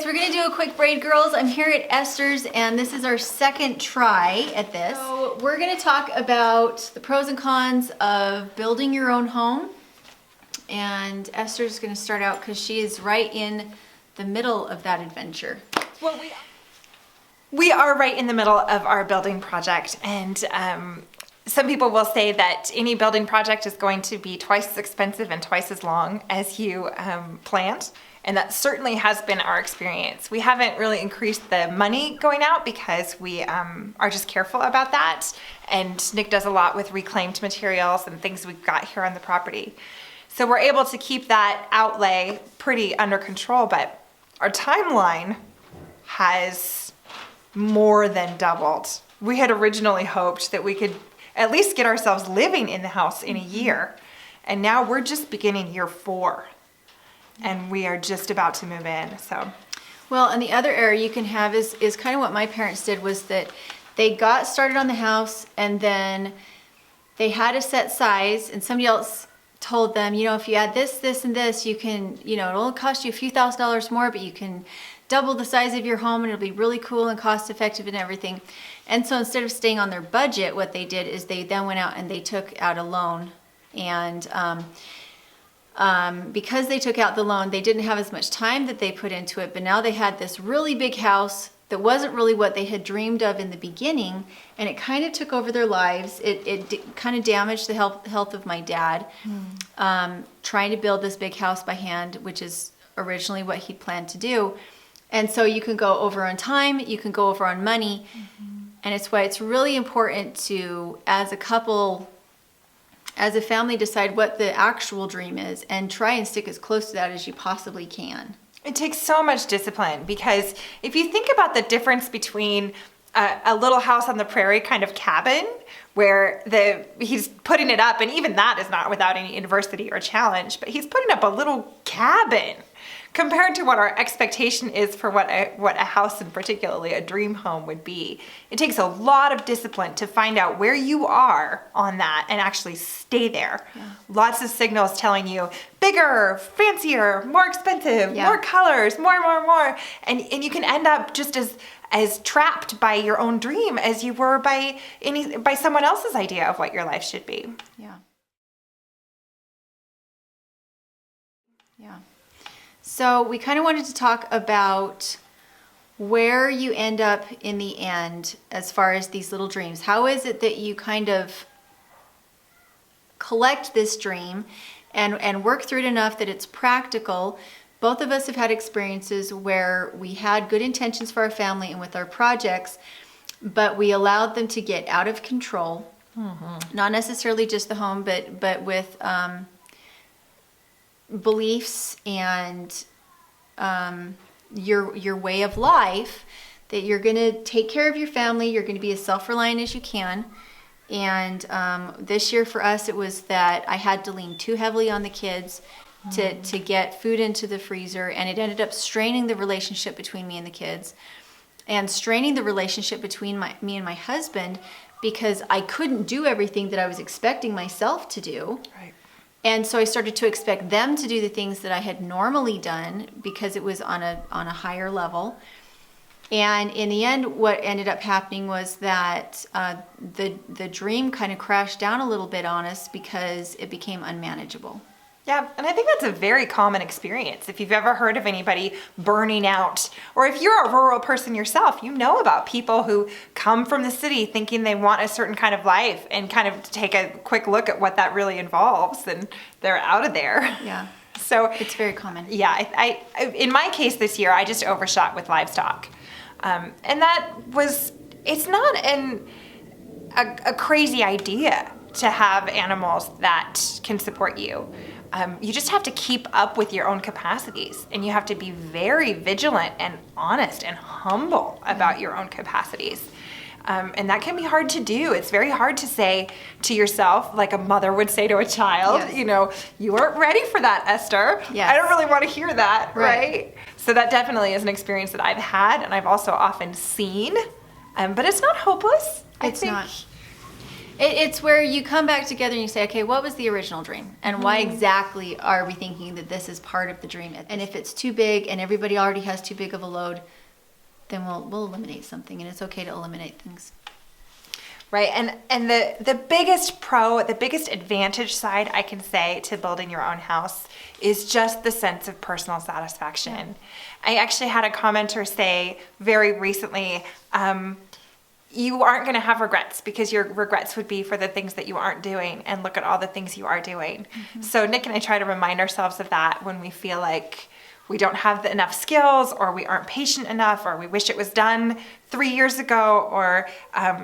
we're gonna do a quick braid, girls. I'm here at Esther's and this is our second try at this. So we're gonna talk about the pros and cons of building your own home. And Esther's gonna start out because she is right in the middle of that adventure. Well, we are right in the middle of our building project, and some people will say that any building project is going to be twice as expensive and twice as long as you planned. And that certainly has been our experience. We haven't really increased the money going out because we are just careful about that. And Nick does a lot with reclaimed materials and things we've got here on the property. So we're able to keep that outlay pretty under control, but our timeline has more than doubled. We had originally hoped that we could at least get ourselves living in the house in a year. And now we're just beginning year 4. And we are just about to move in, so. Well, and the other error you can have is kind of what my parents did, was that they got started on the house and then they had a set size and somebody else told them, you know, if you add this, this, and this, you can, you know, it'll only cost you a few $1,000s more, but you can double the size of your home and it'll be really cool and cost effective and everything. And so instead of staying on their budget, what they did is they then went out and they took out a loan. And because they took out the loan, they didn't have as much time that they put into it, but now they had this really big house that wasn't really what they had dreamed of in the beginning, and it kind of took over their lives. It kind of damaged the health of my dad, trying to build this big house by hand, which is originally what he'd planned to do. And so you can go over on time, you can go over on money, and it's why it's really important to, as a couple, as a family, decide what the actual dream is and try and stick as close to that as you possibly can. It takes so much discipline, because if you think about the difference between a little house on the prairie kind of cabin where he's putting it up, and even that is not without any adversity or challenge, but he's putting up a little cabin compared to what our expectation is for what a house, and particularly a dream home, would be. It takes a lot of discipline to find out where you are on that and actually stay there. Yeah. Lots of signals telling you bigger, fancier, more expensive, more colors, more. And you can end up just as trapped by your own dream as you were by someone else's idea of what your life should be. Yeah. Yeah. So we kind of wanted to talk about where you end up in the end as far as these little dreams. How is it that you kind of collect this dream and work through it enough that it's practical? Both of us have had experiences where we had good intentions for our family and with our projects, but we allowed them to get out of control. Not necessarily just the home, but with beliefs and your way of life, that you're going to take care of your family, you're going to be as self-reliant as you can. And this year for us, it was that I had to lean too heavily on the kids to get food into the freezer, and it ended up straining the relationship between me and the kids, and straining the relationship between me and my husband, because I couldn't do everything that I was expecting myself to do. Right. And so I started to expect them to do the things that I had normally done because it was on a higher level. And in the end, what ended up happening was that the dream kind of crashed down a little bit on us because it became unmanageable. Yeah, and I think that's a very common experience. If you've ever heard of anybody burning out, or if you're a rural person yourself, you know about people who come from the city thinking they want a certain kind of life and kind of take a quick look at what that really involves, and they're out of there. Yeah. So it's very common. Yeah, I in my case this year, I just overshot with livestock. And that was, it's not a crazy idea to have animals that can support you. You just have to keep up with your own capacities, and you have to be very vigilant and honest and humble about your own capacities. And that can be hard to do. It's very hard to say to yourself, like a mother would say to a child, you know, you weren't ready for that, Esther. I don't really want to hear that, right? So that definitely is an experience that I've had, and I've also often seen. But it's not hopeless. It's not. It's where you come back together and you say, okay, what was the original dream? And why exactly are we thinking that this is part of the dream? And if it's too big and everybody already has too big of a load, then we'll eliminate something, and it's okay to eliminate things. Right, and the biggest the biggest advantage side I can say to building your own house is just the sense of personal satisfaction. Yeah. I actually had a commenter say very recently, you aren't going to have regrets because your regrets would be for the things that you aren't doing, and look at all the things you are doing. Mm-hmm. So Nick and I try to remind ourselves of that when we feel like we don't have enough skills, or we aren't patient enough, or we wish it was done 3 years ago, or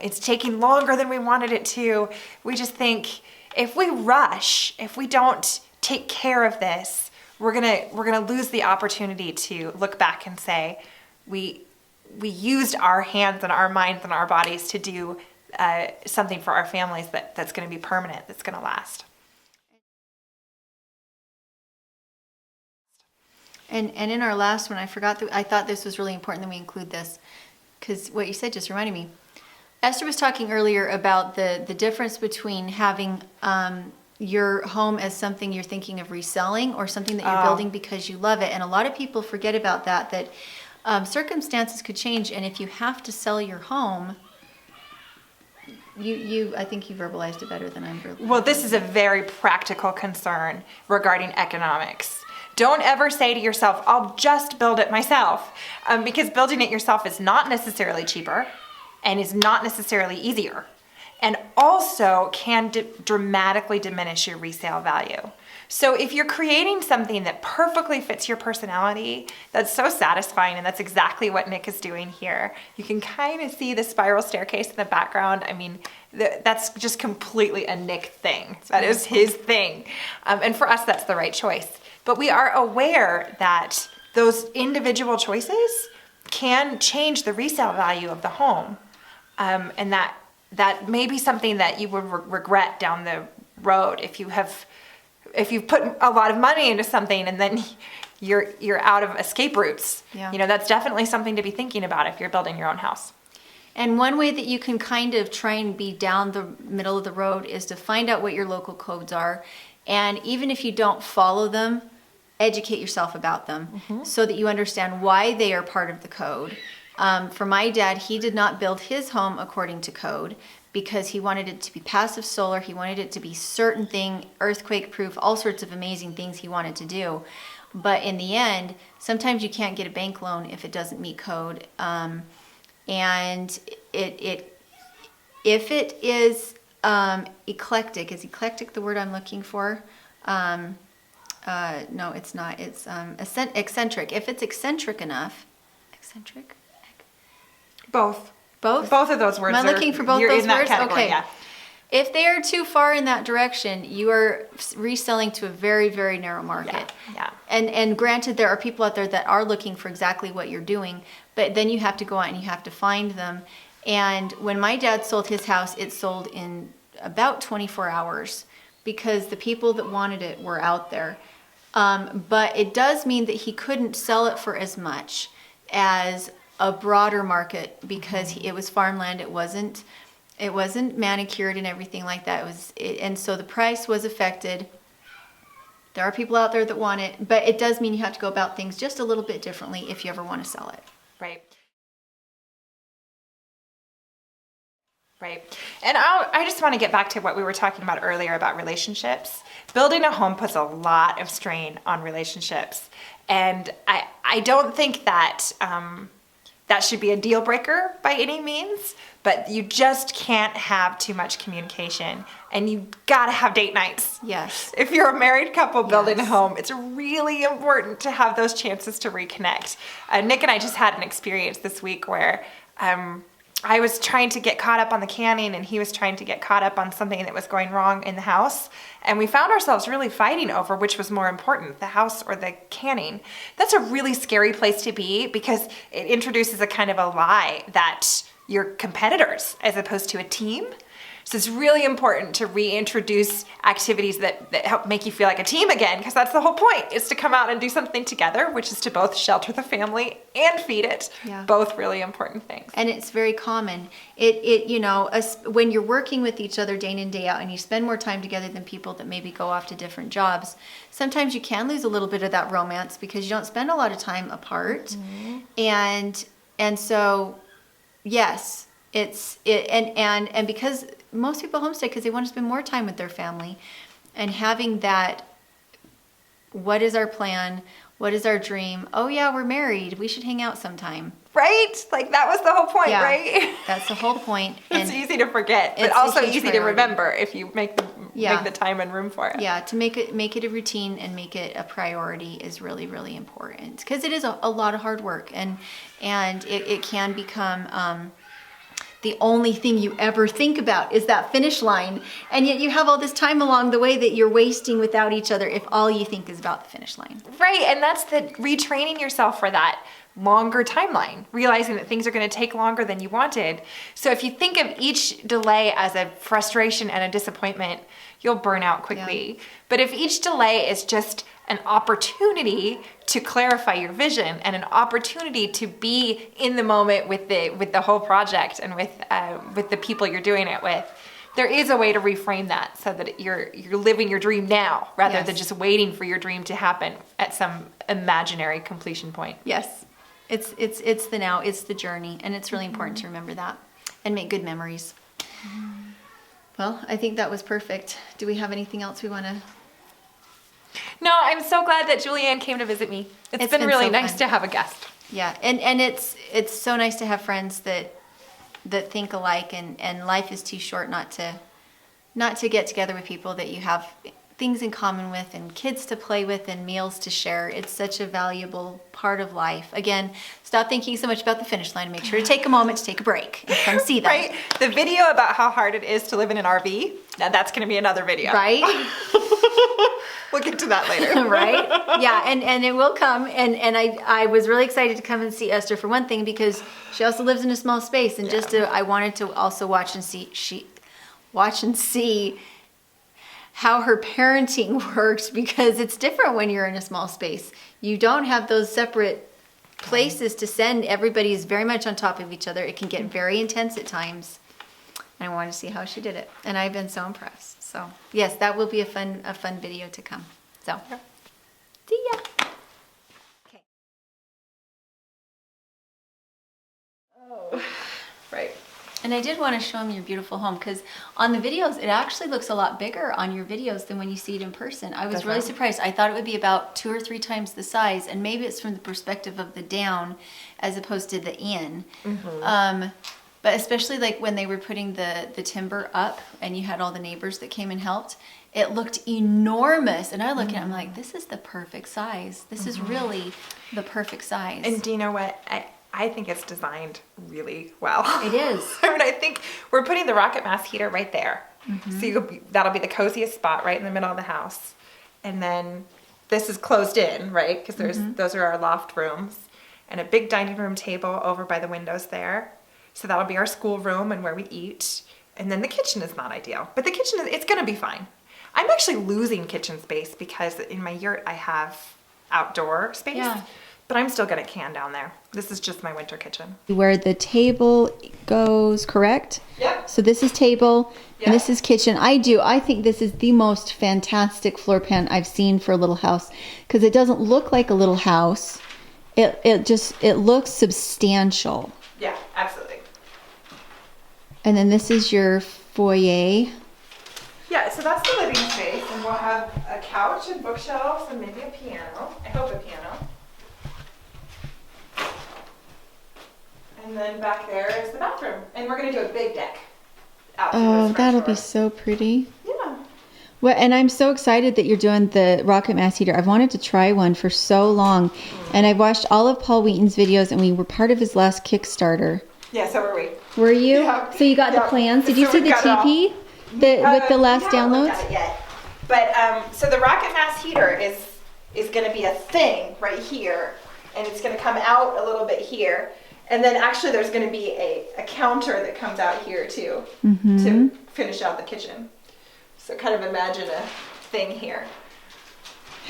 it's taking longer than we wanted it to. We just think if we rush, if we don't take care of this, we're gonna lose the opportunity to look back and say we used our hands and our minds and our bodies to do something for our families that's going to be permanent, that's going to last. And in our last one, I thought this was really important that we include this, because what you said just reminded me. Esther was talking earlier about the difference between having your home as something you're thinking of reselling, or something that you're building because you love it. And a lot of people forget about that circumstances could change, and if you have to sell your home, I think you verbalized it better than I'm verbalizing. Well, this is a very practical concern regarding economics. Don't ever say to yourself, I'll just build it myself, because building it yourself is not necessarily cheaper and is not necessarily easier, and also can dramatically diminish your resale value. So if you're creating something that perfectly fits your personality, that's so satisfying, and that's exactly what Nick is doing here. You can kind of see the spiral staircase in the background. I mean, that's just completely a Nick thing. That is his thing. And for us, that's the right choice. But we are aware that those individual choices can change the resale value of the home. And that may be something that you would regret down the road if you've put a lot of money into something and then you're out of escape routes. Yeah. You know, that's definitely something to be thinking about if you're building your own house. And one way that you can kind of try and be down the middle of the road is to find out what your local codes are. And even if you don't follow them, educate yourself about them, so that you understand why they are part of the code. For my dad, he did not build his home according to code because he wanted it to be passive solar. He wanted it to be certain thing, earthquake proof, all sorts of amazing things he wanted to do. But in the end, sometimes you can't get a bank loan if it doesn't meet code. And if it is eclectic, is eclectic the word I'm looking for? No, it's not. It's eccentric. If it's eccentric enough, eccentric? Both. Both? Both of those words. Am I looking for both you're those in that words? category, Okay. yeah. If they are too far in that direction, you are reselling to a very, very narrow market. Yeah. And granted, there are people out there that are looking for exactly what you're doing, but then you have to go out and you have to find them. And when my dad sold his house, it sold in about 24 hours because the people that wanted it were out there. But it does mean that he couldn't sell it for as much as a broader market because it was farmland. It wasn't manicured and everything like that. And so the price was affected. There are people out there that want it, but it does mean you have to go about things just a little bit differently if you ever want to sell it. Right. Right. And I just want to get back to what we were talking about earlier about relationships. Building a home puts a lot of strain on relationships. And I don't think that that should be a deal breaker by any means, but you just can't have too much communication, and you gotta have date nights. Yes. If you're a married couple building a home, it's really important to have those chances to reconnect. Nick and I just had an experience this week where I was trying to get caught up on the canning and he was trying to get caught up on something that was going wrong in the house. And we found ourselves really fighting over which was more important, the house or the canning. That's a really scary place to be because it introduces a kind of a lie that you're competitors as opposed to a team. So it's really important to reintroduce activities that help make you feel like a team again, because that's the whole point, is to come out and do something together, which is to both shelter the family and feed it. Yeah. Both really important things. And it's very common. When you're working with each other day in and day out and you spend more time together than people that maybe go off to different jobs, sometimes you can lose a little bit of that romance because you don't spend a lot of time apart. And so, yes, and because most people homestead because they want to spend more time with their family, and having that, what is our plan? What is our dream? Oh yeah, we're married. We should hang out sometime. Right? Like that was the whole point, Yeah, right? that's the whole point. It's And easy to forget, but it's a also huge easy to priority. remember if you make the time and room for it. yeah, to make it a routine and make it a priority is really, really important, because it is a lot of hard work, and it can become the only thing you ever think about is that finish line, and yet you have all this time along the way that you're wasting without each other if all you think is about the finish line. Right, and that's the retraining yourself for that longer timeline, realizing that things are going to take longer than you wanted. So if you think of each delay as a frustration and a disappointment, you'll burn out quickly. Yeah. But if each delay is just an opportunity to clarify your vision and an opportunity to be in the moment with the whole project and with the people you're doing it with, there is a way to reframe that so that you're living your dream now rather Yes. than just waiting for your dream to happen at some imaginary completion point. Yes, it's the now, it's the journey, and it's really important to remember that and make good memories. Well, I think that was perfect. Do we have anything else we want to? No, I'm so glad that Julianne came to visit me. It's been really so nice fun. to have a guest. Yeah, and it's so nice to have friends that think alike, and life is too short not to get together with people that you have things in common with, and kids to play with, and meals to share. It's such a valuable part of life. Again, stop thinking so much about the finish line. Make sure to take a moment to take a break and come see them. Right? The video about how hard it is to live in an RV, now that's going to be another video. Right? We'll get to that later. Right? Yeah, and it will come. And I was really excited to come and see Esther for one thing, because she also lives in a small space, and I wanted to also watch and see how her parenting works, because it's different when you're in a small space. You don't have those separate places to send. Everybody is very much on top of each other. It can get very intense at times. And I wanted to see how she did it, and I've been so impressed. So yes, that will be a fun video to come. So see ya. Okay. Oh, right. And I did want to show them your beautiful home, because on the videos, it actually looks a lot bigger on your videos than when you see it in person. I was Does really it? surprised. I thought it would be about 2 or 3 times the size, and maybe it's from the perspective of the down as opposed to the in. But especially like when they were putting the timber up and you had all the neighbors that came and helped, it looked enormous. And I look at it, I'm like, this is the perfect size. This is really the perfect size. And do you know what? I think it's designed really well. It is. I mean, I think we're putting the rocket mass heater right there. So that'll be the coziest spot right in the middle of the house. And then this is closed in, right? Because those are our loft rooms. And a big dining room table over by the windows there. So that'll be our school room and where we eat. And then the kitchen is not ideal. But the kitchen, it's going to be fine. I'm actually losing kitchen space because in my yurt I have outdoor space. Yeah. But I'm still going to can down there. This is just my winter kitchen. Where the table goes, correct? Yep. So this is table, Yep. and this is kitchen. I think this is the most fantastic floor plan I've seen for a little house, because it doesn't look like a little house. It looks substantial. Yeah, absolutely. And then this is your foyer. Yeah, so that's the living space, and we'll have a couch and bookshelves and maybe a piano. I hope a piano. And then back there is the bathroom. And we're going to do a big deck out to this Oh, front that'll door. be so pretty. Yeah. Well, and I'm so excited that you're doing the rocket mass heater. I've wanted to try one for so long, and I've watched all of Paul Wheaton's videos, and we were part of his last Kickstarter. Yeah, so were we. Were you? Yeah. So you got the Yeah. plans? Did you So see we've the got it all. TP with the last we haven't downloads? looked at it yet. But so the rocket mass heater is going to be a thing right here, and it's going to come out a little bit here, And then actually there's going to be a counter that comes out here too Mm-hmm. to finish out the kitchen. So kind of imagine a thing here.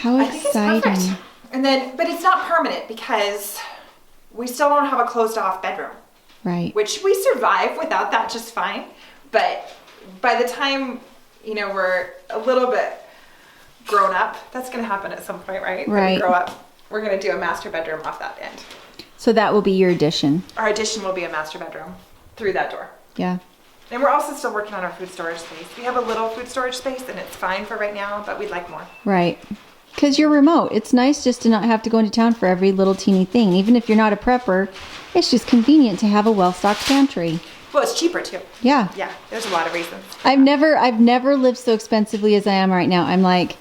How I think it's exciting. perfect. And then, but it's not permanent because we still don't have a closed off bedroom, Right. which we survive without that just fine. But by the time, you know, we're a little bit grown up, that's going to happen at some point, right? When we Right. grow up, we're going to do a master bedroom off that end. So that will be your addition. Our addition will be a master bedroom through that door. Yeah. And we're also still working on our food storage space. We have a little food storage space and it's fine for right now, but we'd like more. Right. Because you're remote. It's nice just to not have to go into town for every little teeny thing. Even if you're not a prepper, it's just convenient to have a well-stocked pantry. Well, it's cheaper too. Yeah. Yeah, there's a lot of reasons. I've never lived so expensively as I am right now. I'm like,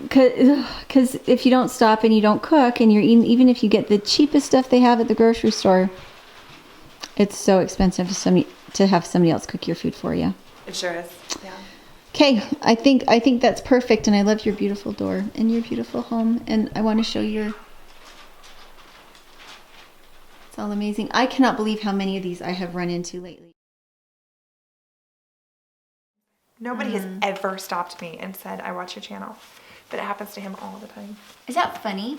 because if you don't stop and you don't cook and you're eating, even if you get the cheapest stuff they have at the grocery store, it's so expensive to have somebody else cook your food for you. It sure is. Yeah. Okay, I think that's perfect, and I love your beautiful door and your beautiful home, and I want to show your. It's all amazing. I cannot believe how many of these I have run into lately. Nobody has ever stopped me and said, I watch your channel. But it happens to him all the time. Is that funny?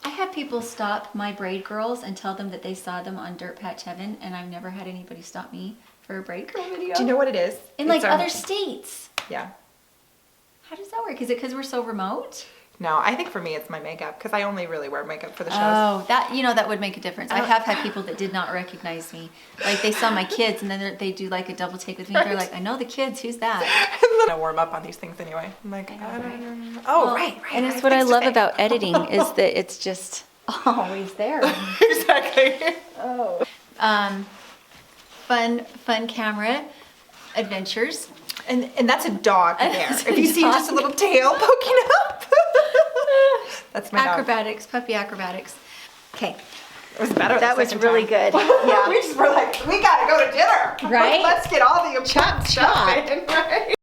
I have people stop my Braid girls and tell them that they saw them on Dirtpatcheaven, and I've never had anybody stop me for a Braid girl video. Do you know what it is? In It's like our- other states. Yeah. How does that work? Is it because we're so remote? No, I think for me it's my makeup because I only really wear makeup for the shows. Oh, that would make a difference. I have had people that did not recognize me. Like they saw my kids and then they do like a double take with me. They're like, I know the kids. Who's that? And then I warm up on these things anyway. I'm like, I don't know. Oh, Well, right. And it's what I love about editing is that it's just always there. Exactly. Oh. Fun camera adventures. And that's a dog there. That's If a you see dog. just a little tail poking up. That's my dog. Acrobatics, puppy acrobatics. Okay. It was better. That the was second really time. good. Yeah. We just were like, we gotta go to dinner. Right? Let's get all the important Chop, stuff chop. in, right?